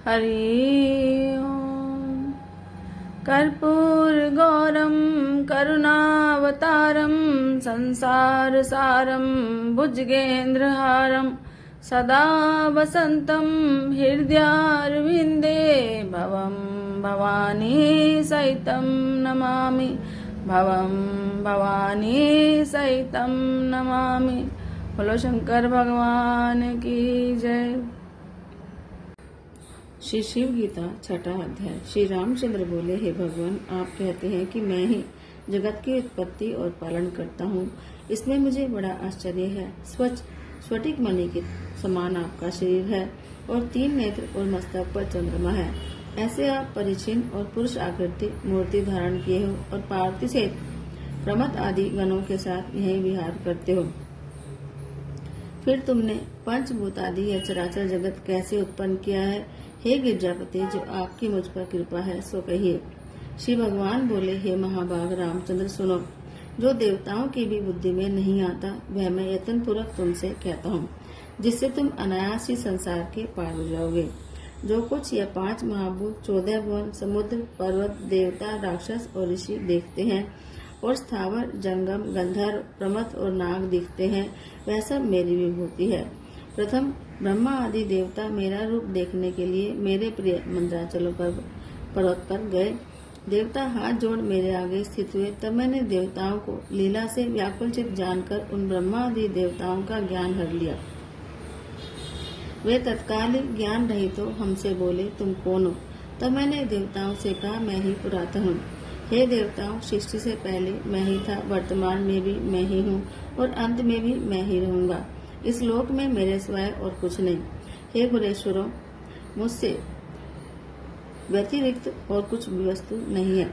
हरि ओम। कर्पूरगौरं करुणावतारं संसारसारं भुजगेन्द्रहारं सदा वसन्तं हृदयारविन्दे भवं भवानी सहितं नमामि। भवं भवानी सहितं नमामि। बोलो शंकर भगवान की जय। श्री शिव गीता छठा अध्याय। श्री रामचंद्र बोले, हे भगवान, आप कहते हैं कि मैं ही जगत की उत्पत्ति और पालन करता हूँ। इसमें मुझे बड़ा आश्चर्य है। स्वच्छ स्फटिक मणि के समान आपका शरीर है और 3 नेत्र और मस्तक पर चंद्रमा है। ऐसे आप परिचिन और पुरुष आकृति मूर्ति धारण किए हो और पार्वती सहित प्रमथ आदि गणों के साथ यहीं विहार करते हो। फिर तुमने पंचभूत आदि या चराचर जगत कैसे उत्पन्न किया है? हे गिरजापति, जो आपकी मुझ पर कृपा है सो कहिए। श्री भगवान बोले, हे महाभाग रामचंद्र, सुनो। जो देवताओं की भी बुद्धि में नहीं आता वह मैं यत्न पूर्वक तुमसे कहता हूँ, जिससे तुम अनायास ही संसार के पार हो जाओगे। जो कुछ यह 5 महाभूत, 14 भुवन, समुद्र, पर्वत, देवता, राक्षस और ऋषि देखते हैं और स्थावर, जंगम, गंधर्व, प्रमथ और नाग दिखते हैं, वह सब मेरी विभूति है। प्रथम ब्रह्मा आदि देवता मेरा रूप देखने के लिए मेरे प्रिय मंदराचल पर्वत पर गए। देवता हाथ जोड़ मेरे आगे स्थित हुए। तब मैंने देवताओं को लीला से व्याकुलचित जानकर उन ब्रह्मा आदि देवताओं का ज्ञान हर लिया। वे तत्काल ज्ञान रहित तो हमसे बोले, तुम कौन हो? तब मैंने देवताओं से कहा, मैं ही पुरातन हूँ। हे देवताओं, सृष्टि से पहले मैं ही था, वर्तमान में भी मैं ही हूँ और अंत में भी मैं ही रहूंगा। इस लोक में मेरे सिवाय और कुछ नहीं। हे गुरेश्वरों, मुझसे व्यतिरिक्त और कुछ भी वस्तु नहीं है।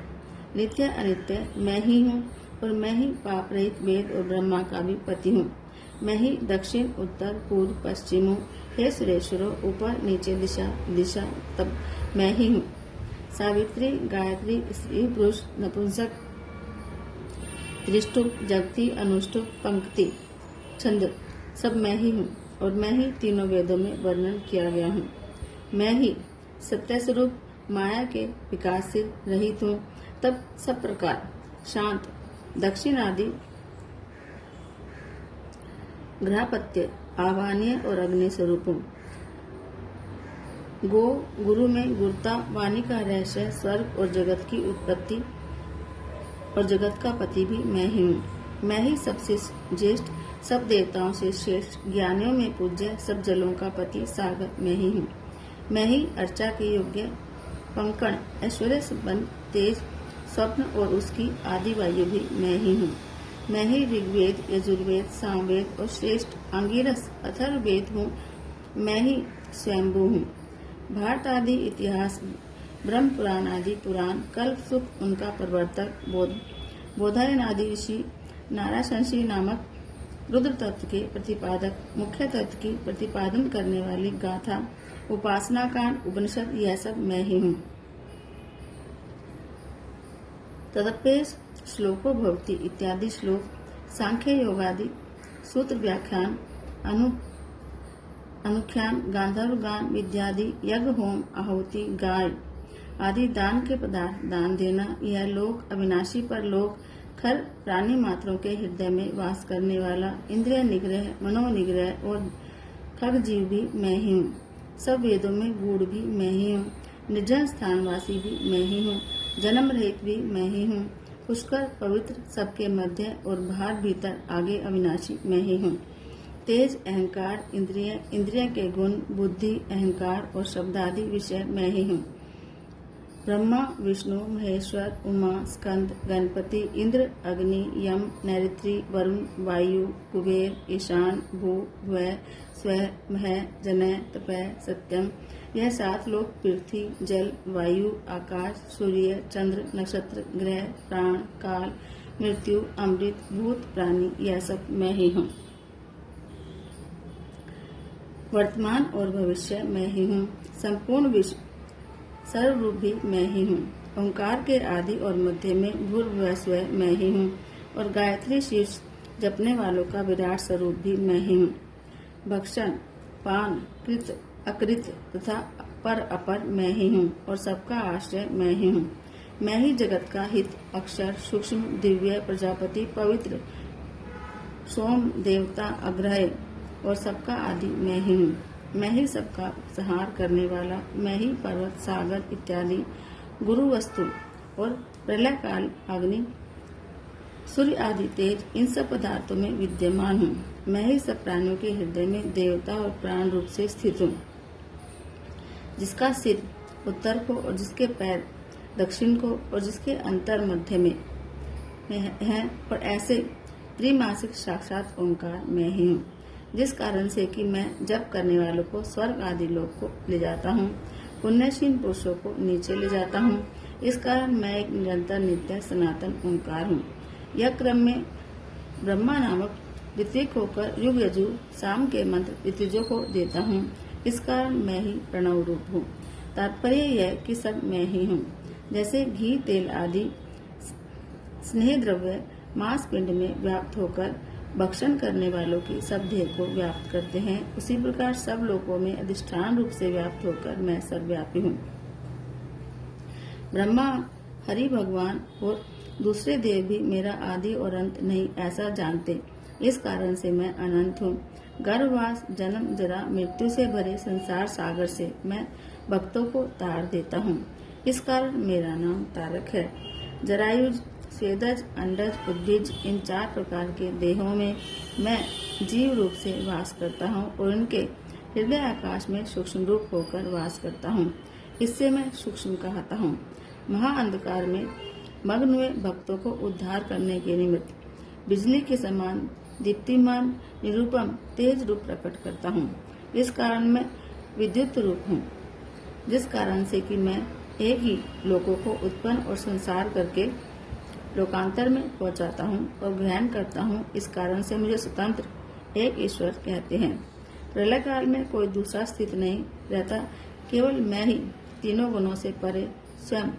नित्य अनित्य मैं ही हूँ और मैं ही पाप रहित वेद और ब्रह्मा का भी पति हूँ। मैं ही दक्षिण, उत्तर, पूर्व, पश्चिम हूँ। हे सुरेश्वरों, ऊपर नीचे दिशा तब मैं ही हूँ। सावित्री, गायत्री, स्त्री, पुरुष, नपुंसक, त्रिष्टुप, जगती, अनुष्टुप, पंक्ति, छंद सब मैं ही हूँ और मैं ही तीनों वेदों में वर्णन किया गया हूँ। मैं ही सत्य स्वरूप माया के विकास से रहित हूँ। तब सब प्रकार शांत, दक्षिण आदि ग्रहपत्य, आवाहनीय और अग्नि स्वरूप हूँ। गुरु में गुरुता, वाणी का रहस्य, स्वर्ग और जगत की उत्पत्ति और जगत का पति भी मैं ही हूँ। मैं ही सबसे ज्येष्ठ, सब देवताओं से श्रेष्ठ, ज्ञानियों में पूज्य, सब जलों का पति, सागर मैं ही हूँ। मैं ही अर्चा के योग्य, पंकण, ऐश्वर्य संपन्न, तेज, स्वप्न और उसकी आदि वायु भी मैं ही हूँ। मैं ही ऋग्वेद, यजुर्वेद, सामवेद और श्रेष्ठ अंगिरस अथर्ववेद हूँ। मैं ही स्वयंभू हूँ। भारत आदि इतिहास, ब्रह्म पुराण आदि पुराण, कल्प सुख उनका प्रवर्तक, बोधायन आदि ऋषि, नाराशंसी नामक रुद्र तत्व के प्रतिपादक, मुख्य तत्व की प्रतिपादन करने वाली गाथा, उपासना कांड, उपनिषद, यह सब मैं ही हूँ। तदपेश श्लोको भवति इत्यादि श्लोक, सांख्य योगादि सूत्र व्याख्यान, अनुख्यान, गांधर्व गान, विद्यादि, यज्ञ, होम, आहुति, गाय आदि दान के पदार्थ दान देना, यह लोक अविनाशी पर लोक, खर प्राणी मात्रों के हृदय में वास करने वाला, इंद्रिय निग्रह, मनोनिग्रह और खग जीव भी मैं ही हूँ। सब वेदों में गूढ़ भी मैं ही हूँ। निर्जन स्थानवासी भी मैं ही हूँ। जन्म रहित भी मैं ही हूँ। पुष्कर, पवित्र, सबके मध्य और बाहर भीतर आगे अविनाशी मैं ही हूँ। तेज, अहंकार, इंद्रिय के गुण, बुद्धि, अहंकार और शब्द आदि विषय मैं ही हूँ। ब्रह्मा, विष्णु, महेश्वर, उमा, स्कंद, गणपति, इंद्र, अग्नि, यम, नैऋत्य, वरुण, वायु, कुबेर, ईशान, भू, भुवः, स्व, मह, जनय, तपः, सत्यम, यह 7 लोक, पृथ्वी, जल, वायु, आकाश, सूर्य, चंद्र, नक्षत्र, ग्रह, प्राण, काल, मृत्यु, अमृत, भूत, प्राणी, यह सब मैं ही हूँ। वर्तमान और भविष्य मैं ही हूँ। संपूर्ण विश्व सर्वरूप भी मैं ही हूँ। ओंकार के आदि और मध्य में भूर्भुवः स्वः मैं ही हूँ और गायत्री शीर्ष जपने वालों का विराट स्वरूप भी मैं ही हूँ। भक्षण, पान, कृत, अकृत तथा पर अपर मैं ही हूँ और सबका आश्रय मैं ही हूँ। मैं ही जगत का हित, अक्षर, सूक्ष्म, दिव्य, प्रजापति, पवित्र, सोम, देवता, अग्रह और सबका आदि मैं ही हूँ। मैं ही सबका संहार करने वाला, मैं ही पर्वत, सागर इत्यादि गुरु वस्तु और प्रलय काल, अग्नि, सूर्य आदि तेज, इन सब पदार्थों में विद्यमान हूँ। मैं ही सब प्राणियों के हृदय में देवता और प्राण रूप से स्थित हूँ। जिसका सिर उत्तर को और जिसके पैर दक्षिण को और जिसके अंतर मध्य में है और ऐसे त्रिमासिक साक्षात ओंकार मैं ही हूँ। जिस कारण से कि मैं जप करने वालों को स्वर्ग आदि लोक को ले जाता हूँ, पुण्यशील पुरुषों को नीचे ले जाता हूँ। इस कारण मैं एक निरंतर नित्य सनातन ओंकार हूँ। यह क्रम में ब्रह्मा नामक ऋत्विक होकर युग यजु शाम के मंत्र ऋतुजों को देता हूँ। इस कारण मैं ही प्रणव रूप हूँ। तात्पर्य यह कि सब मैं ही हूँ। जैसे घी, तेल आदि स्नेह द्रव्य मांस पिंड में व्याप्त होकर भक्षण करने वालों की सब देह को व्याप्त करते हैं, उसी प्रकार सब लोकों में अधिष्ठान रूप से व्याप्त होकर मैं सर्वव्यापी हूँ। ब्रह्मा, हरि भगवान और दूसरे देव भी मेरा आदि और अंत नहीं ऐसा जानते। इस कारण से मैं अनंत हूँ। गर्भवास, जन्म, जरा, मृत्यु से भरे संसार सागर से मैं भक्तों को तार देता हूँ। इस कारण मेरा नाम तारक है। जरायुज, स्वेदज, अंडज, उद्भिज इन 4 प्रकार के देहों में मैं जीव रूप से वास करता हूँ और उनके हृदय आकाश में सूक्ष्म रूप होकर वास करता हूँ। इससे मैं सूक्ष्म कहता हूँ। महाअंधकार में मग्न हुए भक्तों को उद्धार करने के निमित्त बिजली के समान दीप्तिमान निरूपम तेज रूप प्रकट करता हूँ। इस कारण मैं विद्युत रूप हूँ। जिस कारण से कि मैं एक ही लोगों को उत्पन्न और संसार करके लोकांतर में पहुंचाता हूँ और ग्रहण करता हूँ। इस कारण से मुझे स्वतंत्र एक ईश्वर कहते हैं। प्रलय काल में कोई दूसरा स्थित नहीं रहता, केवल मैं ही तीनों गुणों से परे स्वयं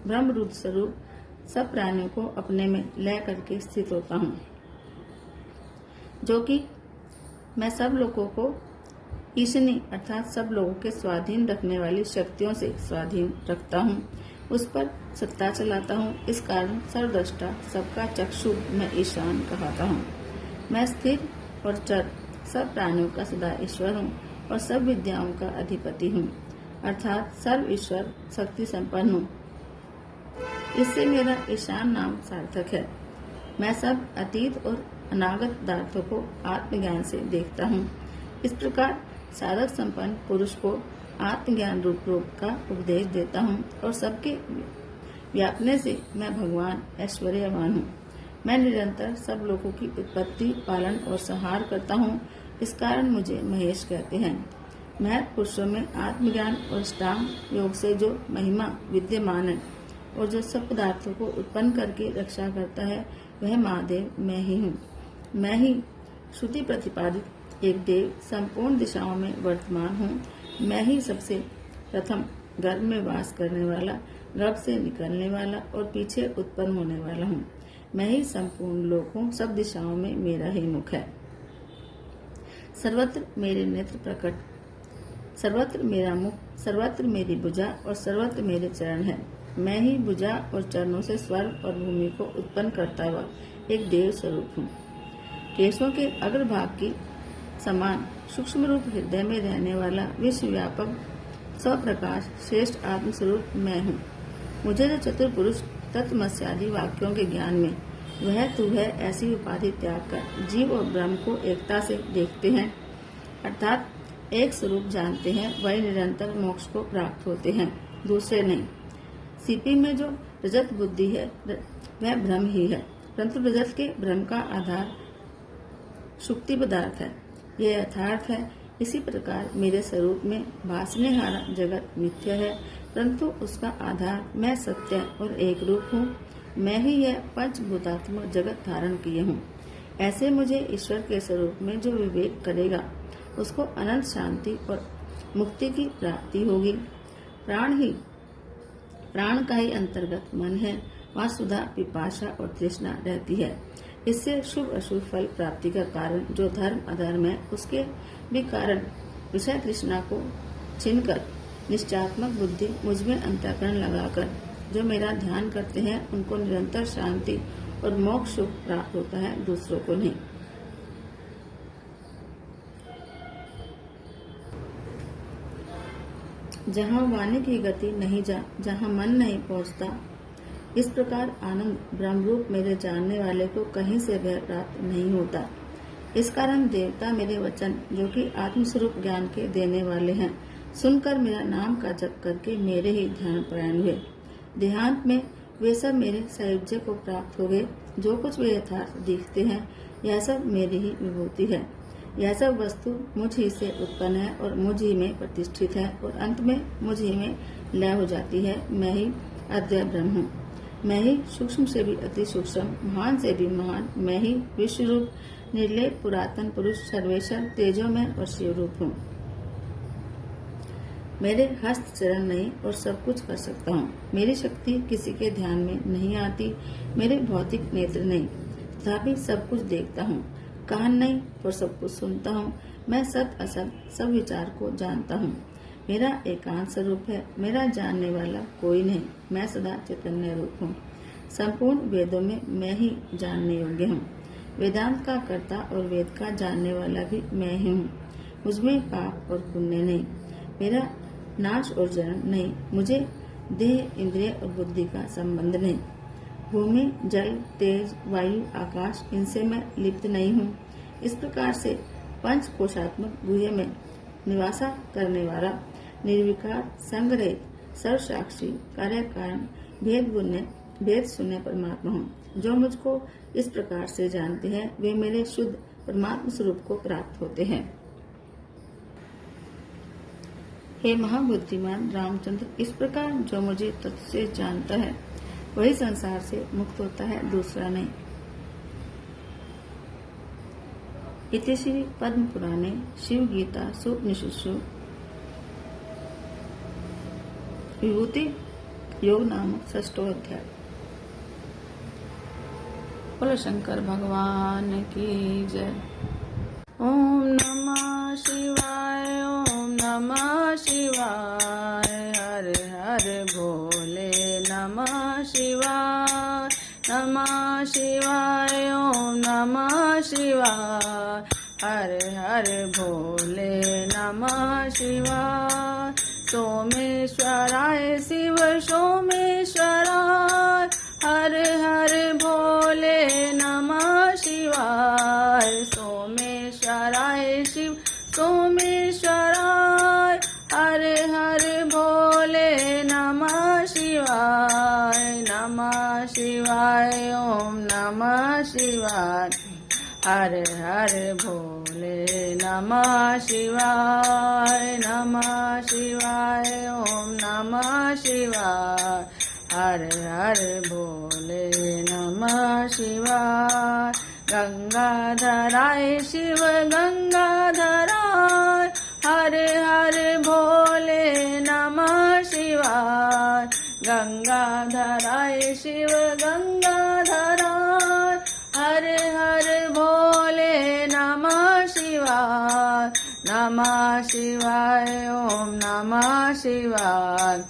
ब्रह्म रूप स्वरूप सब प्राणियों को अपने में लय करके स्थित होता हूँ, जो कि मैं सब लोगों को ईशनी अर्थात सब लोगों के स्वाधीन रखने वाली शक्तियों से स्वाधीन रखता हूँ, उस पर सत्ता चलाता हूँ। इस कारण सर्वद्रष्टा सबका चक्षु मैं ईशान कहता हूँ। मैं स्थिर और चर सब प्राणियों का सदा ईश्वर हूँ और सब विद्याओं का अधिपति हूँ, अर्थात सर्व ईश्वर शक्ति संपन्न हूँ। इससे मेरा ईशान नाम सार्थक है। मैं सब अतीत और अनागत पदार्थों को आत्मज्ञान से देखता हूँ। इस प्रकार साधक संपन्न पुरुष को आत्मज्ञान रूप का उपदेश देता हूँ और सबके व्यापने से मैं भगवान ऐश्वर्यवान हूँ। मैं निरंतर सब लोगों की उत्पत्ति, पालन और संहार करता हूँ। इस कारण मुझे महेश कहते हैं। महत् पुरुषों में आत्मज्ञान और अष्टांग योग से जो महिमा विद्यमान है और जो सब पदार्थों को उत्पन्न करके रक्षा करता है, वह महादेव मैं ही हूँ। मैं ही श्रुति प्रतिपादित एक देव संपूर्ण दिशाओं में वर्तमान हूँ। मैं ही सबसे प्रथम गर्भ में वास करने वाला, गर्भ से निकलने वाला और पीछे उत्पन्न होने वाला हूँ। मैं ही संपूर्ण लोकों सब दिशाओं में मेरा ही मुख है। सर्वत्र मेरे नेत्र प्रकट, सर्वत्र मेरा मुख, सर्वत्र मेरी भुजा और सर्वत्र मेरे चरण है। मैं ही भुजा और चरणों से स्वर्ग और भूमि को उत्पन्न करता हुआ एक देव स्वरूप हूँ। केशों के अग्रभाग की समान सूक्ष्म रूप हृदय में रहने वाला विश्वव्यापक स्वप्रकाश श्रेष्ठ आत्मस्वरूप मैं हूँ। मुझे जो चतुर पुरुष तत्वमस्यादि वाक्यों के ज्ञान में वह तू है ऐसी उपाधि त्याग कर जीव और ब्रह्म को एकता से देखते हैं, अर्थात एक स्वरूप जानते हैं, वही निरंतर मोक्ष को प्राप्त होते हैं, दूसरे नहीं। सीपी में जो रजत बुद्धि है वह ब्रह्म ही है, परंतु रजत के ब्रह्म का आधार शुक्ति पदार्थ है, यह यथार्थ है। इसी प्रकार मेरे स्वरूप में भासने हारा जगत मिथ्य है, परंतु उसका आधार मैं सत्य और एक रूप हूँ। मैं ही यह पंचभूतात्मक जगत धारण किए हूँ। ऐसे मुझे ईश्वर के स्वरूप में जो विवेक करेगा उसको अनंत शांति और मुक्ति की प्राप्ति होगी। प्राण का ही अंतर्गत मन है, वहाँ सुधा, पिपाशा और तृष्णा रहती है। इससे शुभ अशुभ फल प्राप्ति का कारण जो धर्म अधर्म है उसके भी कारण विषय तृष्णा को छीनकर निश्चयात्मक बुद्धि मुझ में अंतःकरण लगाकर जो मेरा ध्यान करते हैं उनको निरंतर शांति और मोक्ष सुख प्राप्त होता है, दूसरों को नहीं। जहाँ वाणी की गति नहीं जहाँ मन नहीं पहुँचता, इस प्रकार आनंद ब्रह्मरूप मेरे जानने वाले को कहीं से भी प्राप्त नहीं होता। इस कारण देवता मेरे वचन, जो कि आत्मस्वरूप ज्ञान के देने वाले हैं, सुनकर मेरा नाम का जप करके मेरे ही ध्यान परायण हुए। देहांत में वे सब मेरे सायुज्य को प्राप्त हो गए। जो कुछ वे यथार्थ दिखते हैं, यह सब मेरी ही विभूति है। यह सब वस्तु मुझ ही से उत्पन्न है और मुझ ही में प्रतिष्ठित है और अंत में मुझ ही में लय हो जाती है। मैं ही अद्वय ब्रह्म हूँ। मैं ही सूक्ष्म से भी अति सूक्ष्म, महान से भी महान, मैं ही विश्व रूप, निर्लेप, पुरातन पुरुष, सर्वेश्वर, तेजोमय और शिव रूप हूँ। मेरे हस्त चरण नहीं और सब कुछ कर सकता हूँ। मेरी शक्ति किसी के ध्यान में नहीं आती। मेरे भौतिक नेत्र नहीं, तथापि सब कुछ देखता हूँ। कान नहीं और सब कुछ सुनता हूँ। मैं सत असत सब विचार को जानता हूँ। मेरा एकांत स्वरूप है। मेरा जानने वाला कोई नहीं। मैं सदा चैतन्य रूप हूँ। संपूर्ण वेदों में मैं ही जानने योग्य हूँ। वेदांत का कर्ता और वेद का जानने वाला भी मैं ही हूँ। मुझमें पाप और पुण्य नहीं। मेरा नाश और जन्म नहीं। मुझे देह, इंद्रिय और बुद्धि का संबंध नहीं। भूमि, जल, तेज, वायु, आकाश, इनसे मैं लिप्त नहीं हूँ। इस प्रकार से पंच कोशात्मक गुह्य में निवासा करने वाला निर्विकार, संगरहित, सर्वसाक्षी, कार्य कारण, भेद शून्य परमात्मा हूँ। जो मुझको इस प्रकार से जानते हैं, वे मेरे शुद्ध परमात्मा स्वरूप को प्राप्त होते हैं। हे महाबुद्धिमान रामचंद्र, इस प्रकार जो मुझे तत्व से जानता है, वही संसार से मुक्त होता है, दूसरा नहीं। इति श्री पद्म पुराणे शिव गीता सूपनिषत्सु विभूति योग नामक 6वां अध्याय। बोलो शंकर भगवान की जय। ओम नमः शिवाय, ओम नमः शिवाय, हर हर भोले नमः शिवाय, नमः शिवाय, ओम नमः शिवाय, हर हर भोले नमः शिवाय। सोमेश्वराय शिव सोमेश्वराय, हर हर भोले नमः शिवाय। सोमेश्वराय शिव सोमेश्वराय, हर हर भोले नमः शिवाय। नमः शिवाय, ओम नमः शिवाय, हर हर भोले नमः शिवाय। नमः शिवाय, ओम नमः शिवाय, हर हर भोले नमः शिवाय। गंगाधराय शिव गंगाधराय, हर हर भोले नमः शिवाय। गंगाधराय शिव गंगाधराय, हर हर भोले नमः शिवाय। नमः शिवाय, ओम नमः शिवाय,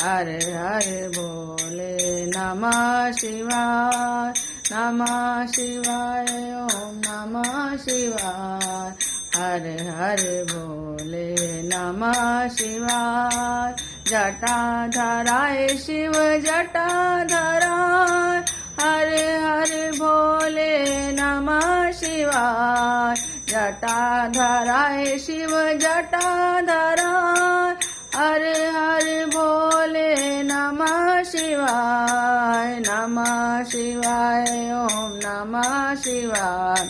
हर हर भोले नमः शिवाय। नमः शिवाय, ओम नमः शिवाय, हर हर भोले नमः शिवाय। जटाधराय शिव जटाधराय, हर हर भोले नमः शिवाय। जटाधराय शिव जटाधराय, हर हर भोले नमः शिवाय। नमः शिवाय, ओम नमः शिवाय,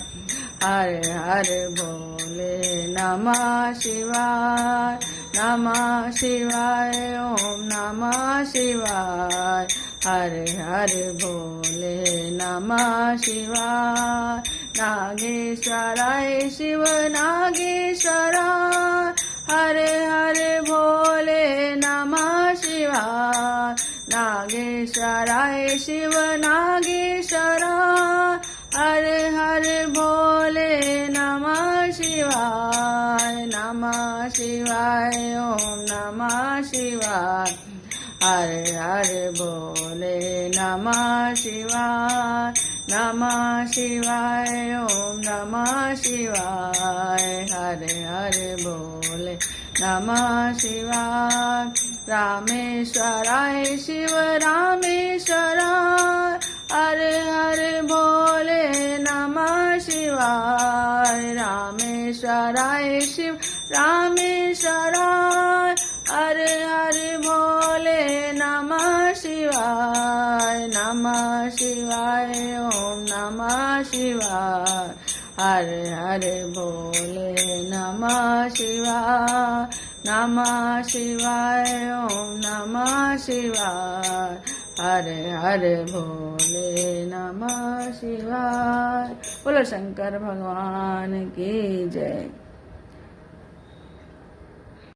हर हर भोले नमः शिवाय। नमः शिवाय, ओम नमः शिवाय, हर हर भोले नमः शिवाय। नागेश्वराय शिव नागेश्वराय, हर हर भोले नमः शिवाय। नागेश्वराय शिव नागेश्वराय, हर हर भोले नमः शिवाय। नमः शिवाय, ओम नमः शिवाय। शिवाय। हरे हरे बोले नमः शिवाय, नमः शिवाय, ओम नमः शिवाय। हरे हरे बोले नमः शिवाय। रामेश्वराय शिव रामेश्वराय, हरे हरे बोले नमः शिवाय। रामेश्वराय शिव रामेश्वराय, हरे हरे बोले नमः शिवाय। नमः शिवाय, ओम नमः शिवाय। हरे हरे बोले नमः शिवाय, नमः शिवाय, ओम नमः शिवाय। हरे हरे बोले नमः शिवाय। बोलो शंकर भगवान की जय।